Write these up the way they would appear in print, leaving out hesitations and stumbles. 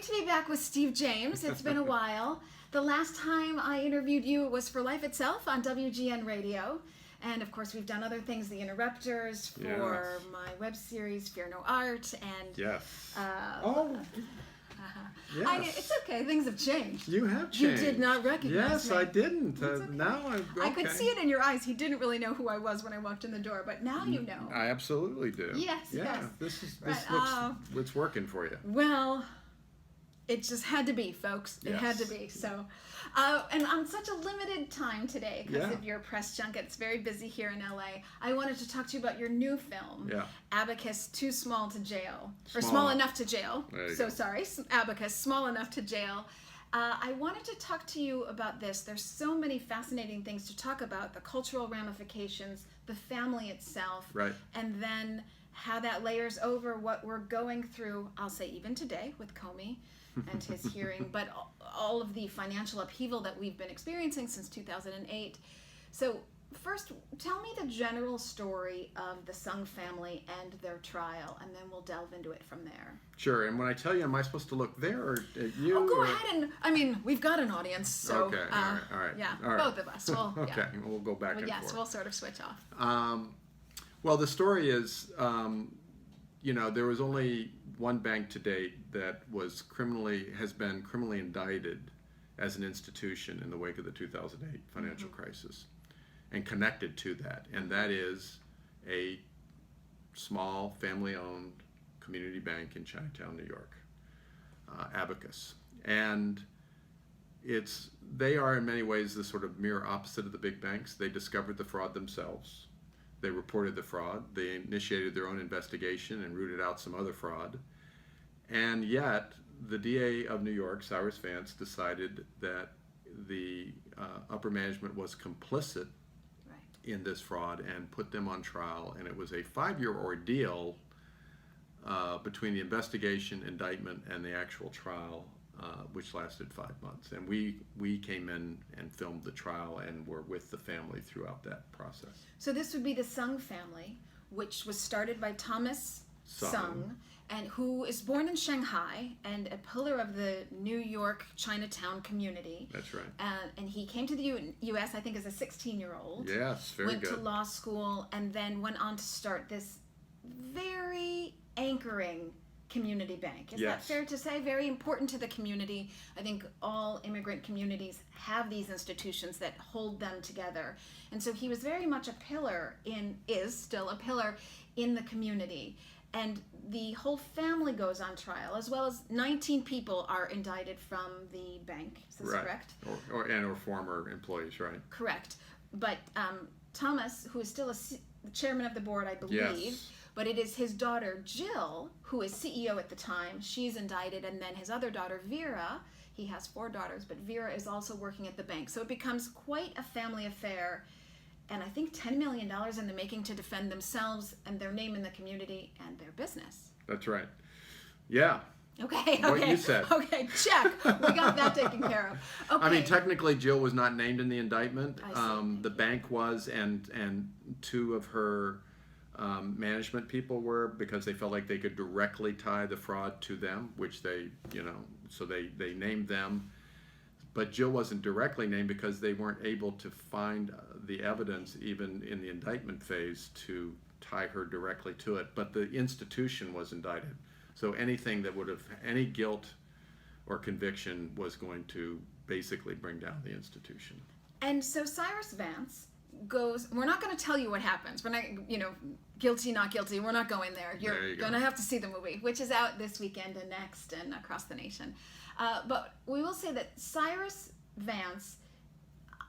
great to be back with Steve James. It's been a while. The last time I interviewed you was for Life Itself on WGN Radio. And of course, we've done other things, The Interrupters, for my web series, Fear No Art, and... Yes. Yes. It's okay, things have changed. You have changed. You did not recognize me. Yes, I didn't. Okay. Now I'm okay. I could see it in your eyes. You didn't really know who I was when I walked in the door, but now you know. I absolutely do. Yes, yes. This Right. looks, it's working for you. Well, it just had to be, folks. It had to be. So, and on such a limited time today, because of your press junket, it's very busy here in LA. I wanted to talk to you about your new film, Abacus, Too Small to Jail, or Small Enough to Jail. So sorry, Abacus, Small Enough to Jail. I wanted to talk to you about this. There's so many fascinating things to talk about: the cultural ramifications, the family itself, and then how that layers over what we're going through. I'll say even today with Comey and his hearing, but all of the financial upheaval that we've been experiencing since 2008. So first, tell me the general story of the Sung family and their trial, and then we'll delve into it from there. Sure, and when I tell you, am I supposed to look there or at you? Oh, go ahead, and I mean, we've got an audience, so okay, all right. Yeah, all right. Both of us. Well, okay, we'll go back and forth. Yes, we'll sort of switch off. Well, the story is, there was only one bank to date that has been criminally indicted as an institution in the wake of the 2008 financial crisis, and connected to that, and that is a small family-owned community bank in Chinatown, New York, Abacus. And they are in many ways the sort of mirror opposite of the big banks. They discovered the fraud themselves. They reported the fraud. They initiated their own investigation and rooted out some other fraud. And yet, the DA of New York, Cyrus Vance, decided that the upper management was complicit in this fraud and put them on trial. And it was a 5-year ordeal between the investigation, indictment, and the actual trial, which lasted 5 months. And we came in and filmed the trial and were with the family throughout that process. So this would be the Sung family, which was started by Thomas Sung, and who is born in Shanghai and a pillar of the New York Chinatown community. That's right. And he came to the U.S., I think, as a 16-year-old. Yes, very good. Went to law school and then went on to start this very anchoring community bank. Is that fair to say? Very important to the community. I think all immigrant communities have these institutions that hold them together. And so he was very much is still a pillar in the community. And the whole family goes on trial, as well as 19 people are indicted from the bank. Is this correct? Or former employees, right? Correct. But Thomas, who is still the chairman of the board, I believe, but it is his daughter, Jill, who is CEO at the time. She's indicted, and then his other daughter, Vera, he has 4 daughters, but Vera is also working at the bank. So it becomes quite a family affair. And I think $10 million in the making to defend themselves and their name in the community and their business. That's right. Yeah. Okay. What you said. Okay, check. We got that taken care of. Okay. I mean, technically, Jill was not named in the indictment. I see. The bank was, and 2 of her management people were, because they felt like they could directly tie the fraud to them, which they, so they named them. But Jill wasn't directly named because they weren't able to find the evidence, even in the indictment phase, to tie her directly to it. But the institution was indicted. So anything that would have, any guilt or conviction was going to basically bring down the institution. And so Cyrus Vance goes, we're not going to tell you what happens. We're not, guilty, not guilty. We're not going there. You're going to have to see the movie, which is out this weekend and next and across the nation. But we will say that Cyrus Vance,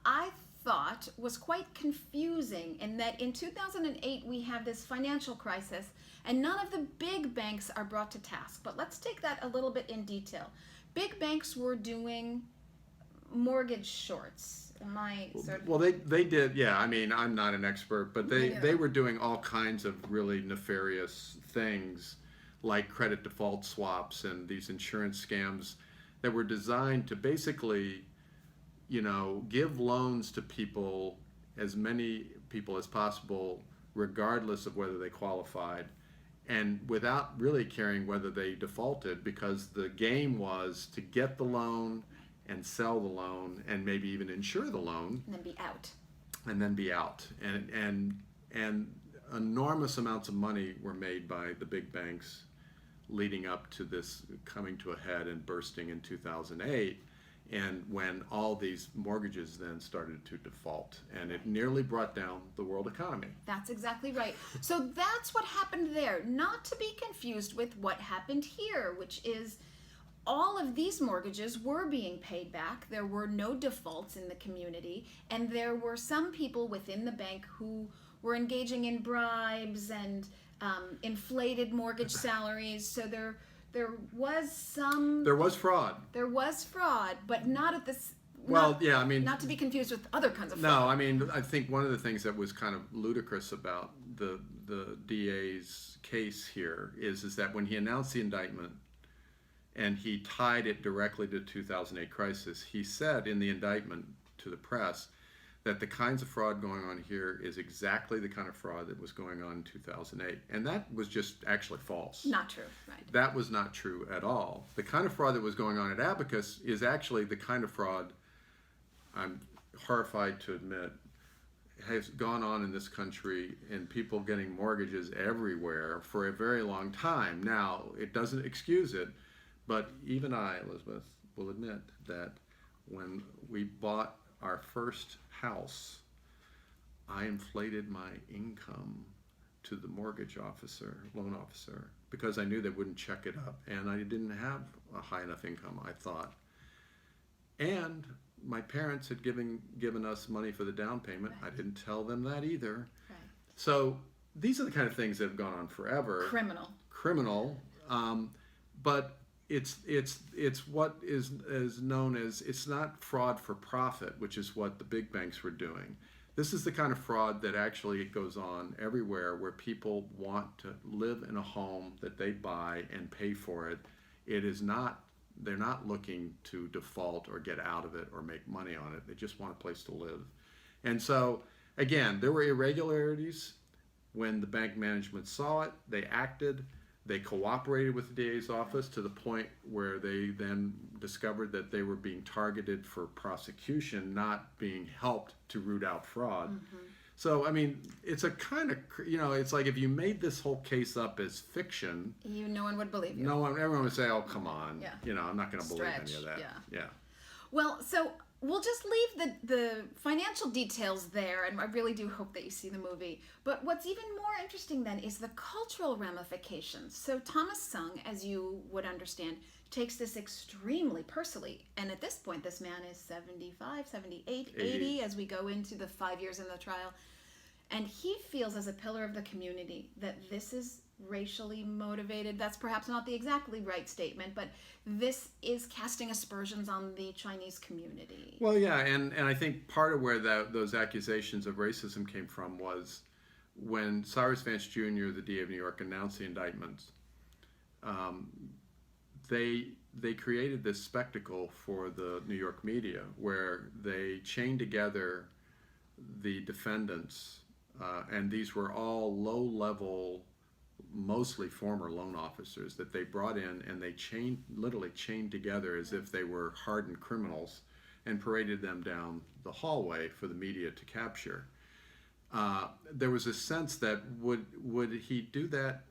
I thought, was quite confusing in that in 2008 we have this financial crisis and none of the big banks are brought to task. But let's take that a little bit in detail. Big banks were doing mortgage shorts. Well, they did, yeah. I mean, I'm not an expert, but they were doing all kinds of really nefarious things, like credit default swaps and these insurance scams that were designed to basically, give loans to people, as many people as possible, regardless of whether they qualified, and without really caring whether they defaulted, because the game was to get the loan and sell the loan and maybe even insure the loan and then be out. And enormous amounts of money were made by the big banks leading up to this coming to a head and bursting in 2008, and when all these mortgages then started to default, and it nearly brought down the world economy. That's exactly right. So that's what happened there, not to be confused with what happened here, which is all of these mortgages were being paid back. There were no defaults in the community, and there were some people within the bank who were engaging in bribes and inflated mortgage salaries. So there was some... There was fraud. There was fraud, but not at this... Well, yeah, I mean... Not to be confused with other kinds of fraud. No, I mean, I think one of the things that was kind of ludicrous about the DA's case here is that when he announced the indictment and he tied it directly to the 2008 crisis, he said in the indictment to the press that the kinds of fraud going on here is exactly the kind of fraud that was going on in 2008. And that was just actually false. Not true, right. That was not true at all. The kind of fraud that was going on at Abacus is actually the kind of fraud, I'm horrified to admit, has gone on in this country, and people getting mortgages everywhere for a very long time. Now, it doesn't excuse it, but even I, Elizabeth, will admit that when we bought our first house, I inflated my income to the mortgage officer, loan officer, because I knew they wouldn't check it up, and I didn't have a high enough income, I thought. And my parents had given us money for the down payment. Right. I didn't tell them that either. Right. So these are the kind of things that have gone on forever. Criminal. But it's what is known as, it's not fraud for profit, which is what the big banks were doing. This is the kind of fraud that actually goes on everywhere, where people want to live in a home that they buy and pay for it. It is not, they're not looking to default or get out of it or make money on it. They just want a place to live. And so, again, there were irregularities. When the bank management saw it, they acted. They cooperated with the DA's office to the point where they then discovered that they were being targeted for prosecution, not being helped to root out fraud. Mm-hmm. So, I mean, it's a kind of, it's like if you made this whole case up as fiction, no one would believe you. Everyone would say, oh, come on. Yeah. I'm not going to believe any of that. Yeah. Well, so we'll just leave the financial details there, and I really do hope that you see the movie. But what's even more interesting then is the cultural ramifications. So Thomas Sung, as you would understand, takes this extremely personally. And at this point, this man is 75, 78, 80 as we go into the 5 years in the trial. And he feels as a pillar of the community that this is racially motivated. That's perhaps not the exactly right statement, but this is casting aspersions on the Chinese community. Well, yeah, and I think part of where those accusations of racism came from was when Cyrus Vance Jr., the DA of New York, announced the indictments. They created this spectacle for the New York media where they chained together the defendants, and these were all low-level, mostly former loan officers that they brought in, and they literally chained together as if they were hardened criminals and paraded them down the hallway for the media to capture. There was a sense that would he do that?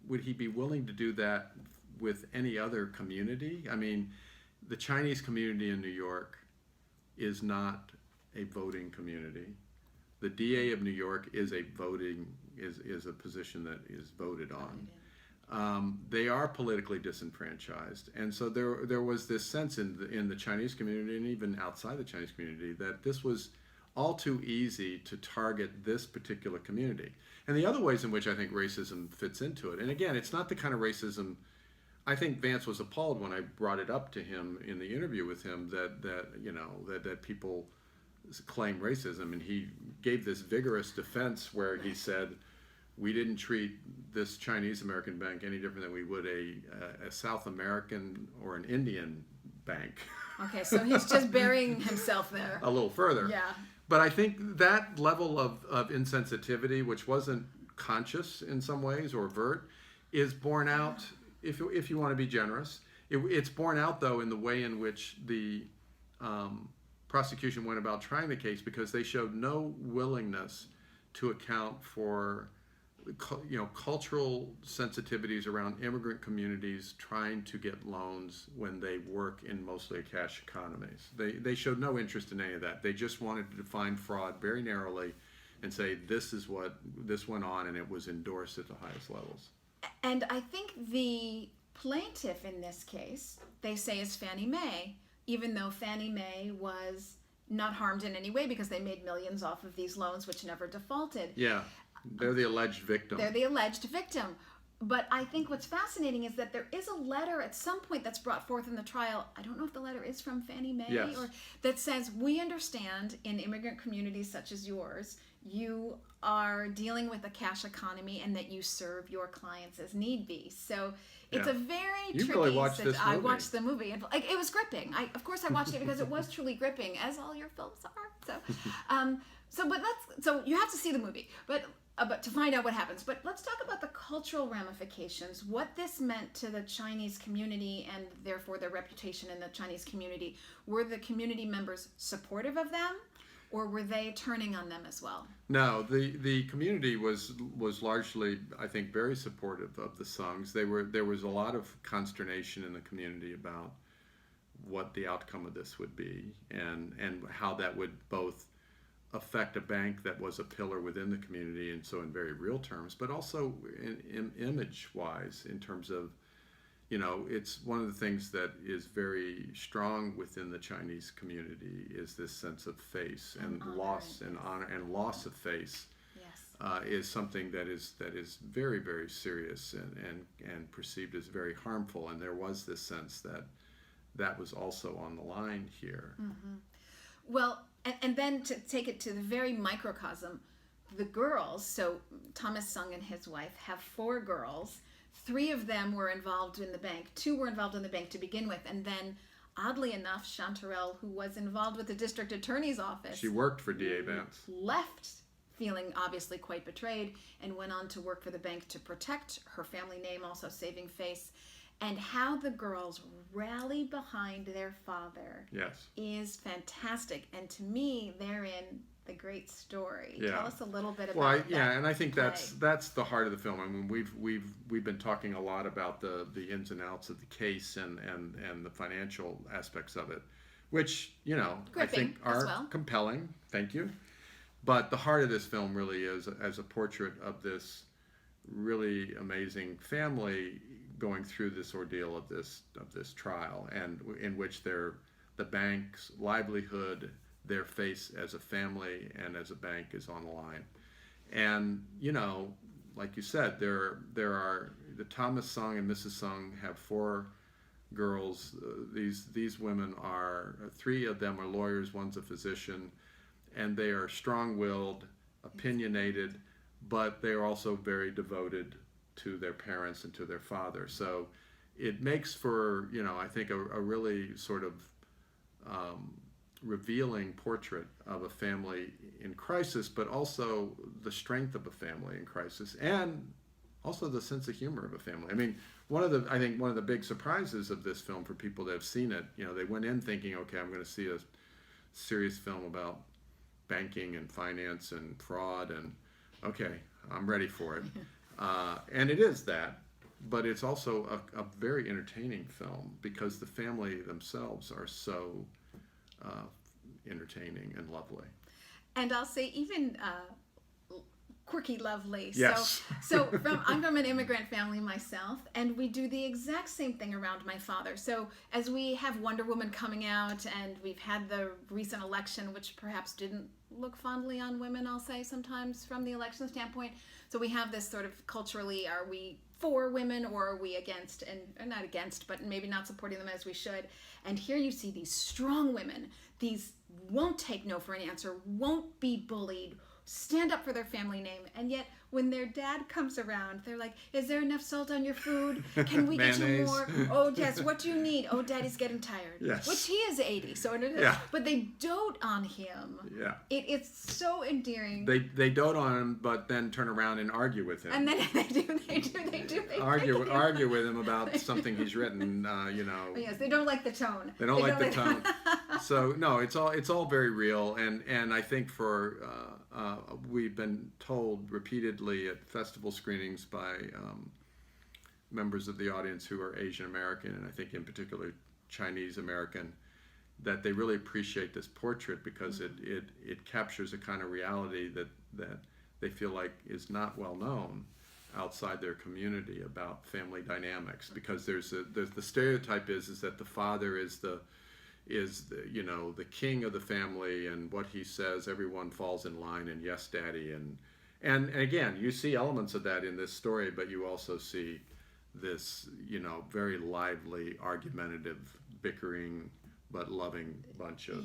Would he be willing to do that with any other community? I mean, the Chinese community in New York is not a voting community. The DA of New York is a position that is voted on. They are politically disenfranchised, and so there was this sense in the Chinese community and even outside the Chinese community that this was all too easy to target this particular community. And the other ways in which I think racism fits into it, and again, it's not the kind of racism. I think Vance was appalled when I brought it up to him in the interview with him that people claim racism, and he gave this vigorous defense where he said, we didn't treat this Chinese American bank any different than we would a South American or an Indian bank. Okay, so he's just burying himself there. A little further. Yeah. But I think that level of insensitivity, which wasn't conscious in some ways or overt, is borne out, if you want to be generous. It's borne out, though, in the way in which the prosecution went about trying the case, because they showed no willingness to account for cultural sensitivities around immigrant communities trying to get loans when they work in mostly cash economies. They showed no interest in any of that. They just wanted to define fraud very narrowly and say this went on, and it was endorsed at the highest levels. And I think the plaintiff in this case, they say, is Fannie Mae, even though Fannie Mae was not harmed in any way because they made millions off of these loans which never defaulted. Yeah, they're the alleged victim. They're the alleged victim. But I think what's fascinating is that there is a letter at some point that's brought forth in the trial. I don't know if the letter is from Fannie Mae, yes, or that says, we understand in immigrant communities such as yours, you are dealing with a cash economy and that you serve your clients as need be. So it's a very you tricky... really watched this movie. I watched the movie. And, it was gripping. Of course I watched it because it was truly gripping, as all your films are. So you have to see the movie. But to find out what happens. But let's talk about the cultural ramifications, what this meant to the Chinese community and therefore their reputation in the Chinese community. Were the community members supportive of them, or were they turning on them as well? No, the community was largely, I think, very supportive of the Songs. There was a lot of consternation in the community about what the outcome of this would be, and how that would both affect a bank that was a pillar within the community, and so in very real terms, but also in image-wise, in terms of, it's one of the things that is very strong within the Chinese community is this sense of face, and loss and honor and loss of face. Yes. Is something that is very, very serious and perceived as very harmful, and there was this sense that was also on the line here. Mm-hmm. Well, and then to take it to the very microcosm, the girls, so Thomas Sung and his wife have 4 girls. 3 of them were involved in the bank. 2 were involved in the bank to begin with. And then, oddly enough, Chanterelle, who was involved with the district attorney's office. She worked for D.A. Vance. Left feeling obviously quite betrayed and went on to work for the bank to protect her family name, also saving face. And how the girls rally behind their father, yes, is fantastic. And to me, therein the great story. Yeah. Tell us a little bit about that. Yeah, and I think that's the heart of the film. I mean, we've been talking a lot about the ins and outs of the case and the financial aspects of it, which I think are compelling. Thank you. But the heart of this film really is as a portrait of this really amazing family going through this ordeal of this trial, and in which the bank's livelihood, their face as a family and as a bank, is on the line. And like you said, there are the Thomas Sung and Mrs. Sung have 4 girls. These women are 3 of them are lawyers, 1's a physician, and they are strong-willed, opinionated, but they are also very devoted to their parents and to their father. So it makes for, I think a really sort of revealing portrait of a family in crisis, but also the strength of a family in crisis, and also the sense of humor of a family. I mean, one of the big surprises of this film for people that have seen it, they went in thinking, okay, I'm going to see a serious film about banking and finance and fraud, and okay, I'm ready for it. And it is that, but it's also a very entertaining film because the family themselves are so entertaining and lovely. And I'll say even quirky lovely. Yes. So I'm from an immigrant family myself, and we do the exact same thing around my father. So as we have Wonder Woman coming out, and we've had the recent election, which perhaps didn't look fondly on women, I'll say sometimes from the election standpoint. So we have this sort of culturally, are we for women or are we against? And not against, but maybe not supporting them as we should. And here you see these strong women, these won't take no for an answer, won't be bullied, stand up for their family name. And yet, when their dad comes around, they're like, is there enough salt on your food? Can we get you more? Oh, yes, what do you need? Oh, Daddy's getting tired. Yes. Which he is 80, so but they dote on him. Yeah. It's so endearing. They dote on him, but then turn around and argue with him. And then they argue with him about something he's written, Yes, they don't like the tone. They don't like the tone. So no, it's all very real, and I think we've been told repeatedly at festival screenings by members of the audience who are Asian American, and I think in particular Chinese American, that they really appreciate this portrait because it captures a kind of reality that they feel like is not well known outside their community about family dynamics, because there's the stereotype is that the father is the king of the family, and what he says everyone falls in line, and yes daddy, and again you see elements of that in this story, but you also see this very lively, argumentative, bickering but loving bunch of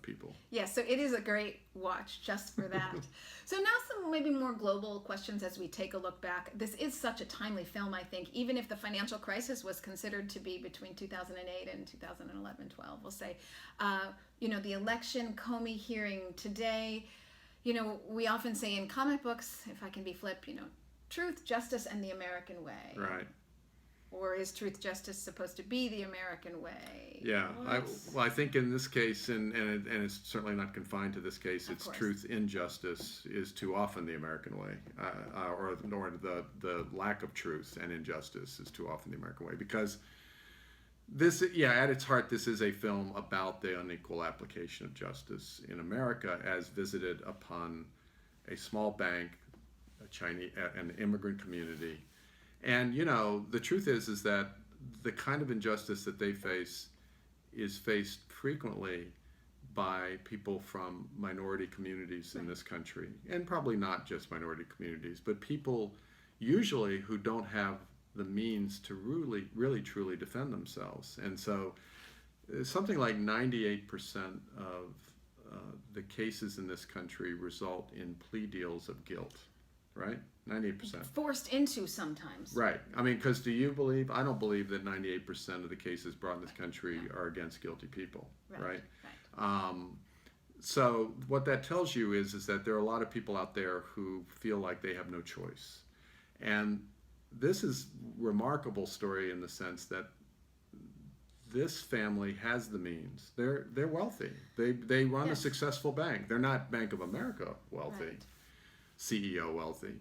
people. Yes, so it is a great watch just for that. So now some maybe more global questions as we take a look back. This is such a timely film, I think, even if the financial crisis was considered to be between 2008 and 2011-12, we'll say. The election, Comey hearing today, we often say in comic books, if I can be flip, truth, justice, and the American way. Right. Or is truth, justice supposed to be the American way? Yeah, I think in this case, and it's certainly not confined to this case, it's truth, injustice is too often the American way, or the lack of truth and injustice is too often the American way, because this, at its heart, this is a film about the unequal application of justice in America as visited upon a small bank, an immigrant community. And the truth is that the kind of injustice that they face is faced frequently by people from minority communities in this country, and probably not just minority communities, but people usually who don't have the means to really truly defend themselves. And so something like 98% of the cases in this country result in plea deals of guilt. Right? 98%. Forced into sometimes. Right. I mean, because I don't believe that 98% of the cases brought in this country are against guilty people. Right? So what that tells you is that there are a lot of people out there who feel like they have no choice. And this is a remarkable story in the sense that this family has the means. They're wealthy. They run a successful bank. They're not Bank of America wealthy. Right. CEO wealthy,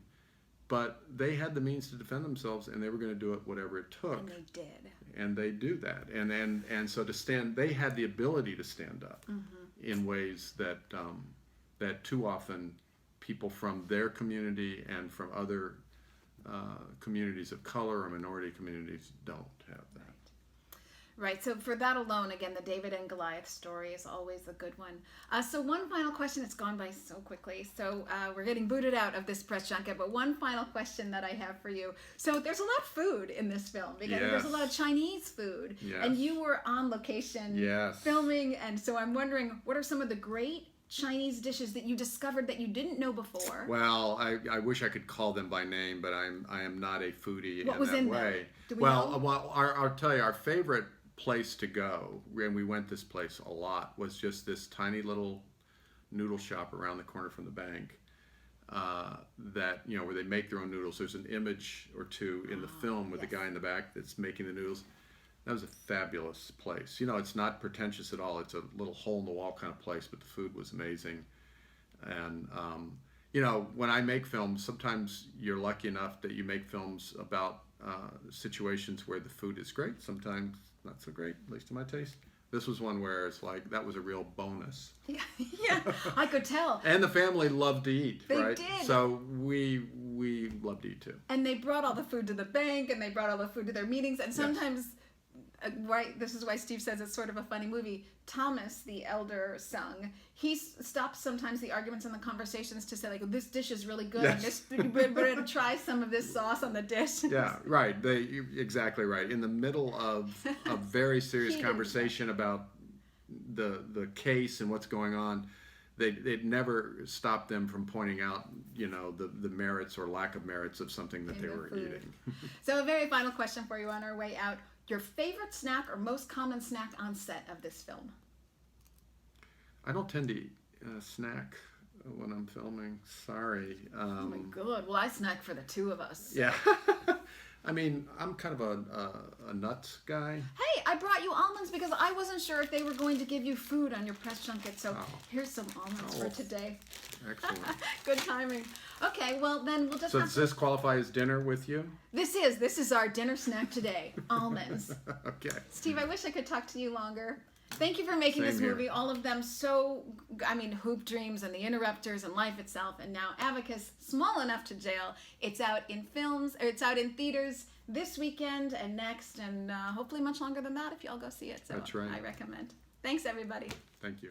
but they had the means to defend themselves, and they were going to do it whatever it took. And they did. And they do that, and so they had the ability to stand up in ways that that too often people from their community and from other communities of color or minority communities don't have that. Right, so for that alone, again, the David and Goliath story is always a good one. So one final question, it's gone by so quickly, so we're getting booted out of this press junket, but one final question that I have for you. So there's a lot of food in this film, because there's a lot of Chinese food, and you were on location filming, and so I'm wondering, what are some of the great Chinese dishes that you discovered that you didn't know before? Well, I wish I could call them by name, but I am not a foodie what in was that in way. Them? Well, I'll tell you, our favorite place to go, and we went this place a lot, was just this tiny little noodle shop around the corner from the bank, that where they make their own noodles. There's an image or two in the film with the guy in the back that's making the noodles. That was a fabulous place. It's not pretentious at all. It's a little hole in the wall kind of place, but the food was amazing. And when I make films, sometimes you're lucky enough that you make films about situations where the food is great, sometimes not so great, at least to my taste. This was one where it's like, that was a real bonus. Yeah, I could tell. And the family loved to eat, right? They did. So we loved to eat too. And they brought all the food to the bank, and they brought all the food to their meetings, and sometimes, this is why Steve says it's sort of a funny movie. Thomas, the elder son, he stops sometimes the arguments and the conversations to say, like, this dish is really good. Yes. We're going to try some of this sauce on the dish. Yeah, right. Exactly right. In the middle of a very serious conversation about the case and what's going on, they'd never stopped them from pointing out, the merits or lack of merits of something that they were eating. So a very final question for you on our way out. Your favorite snack or most common snack on set of this film? I don't tend to snack when I'm filming. Sorry. Oh my God. Well, I snack for the two of us. Yeah. I mean, I'm kind of a nuts guy. Hey, I brought you almonds because I wasn't sure if they were going to give you food on your press junket. So here's some almonds for today. Excellent. Good timing. Okay, well then we'll just. So does this qualify as dinner with you? This is our dinner snack today. Almonds. Okay. Steve, I wish I could talk to you longer. Thank you for making this movie. All of them Hoop Dreams and The Interrupters and Life Itself, and now Abacus, Small Enough to Jail. It's out in it's out in theaters this weekend and next, and hopefully much longer than that if y'all go see it. So that's right. I recommend. Thanks, everybody. Thank you.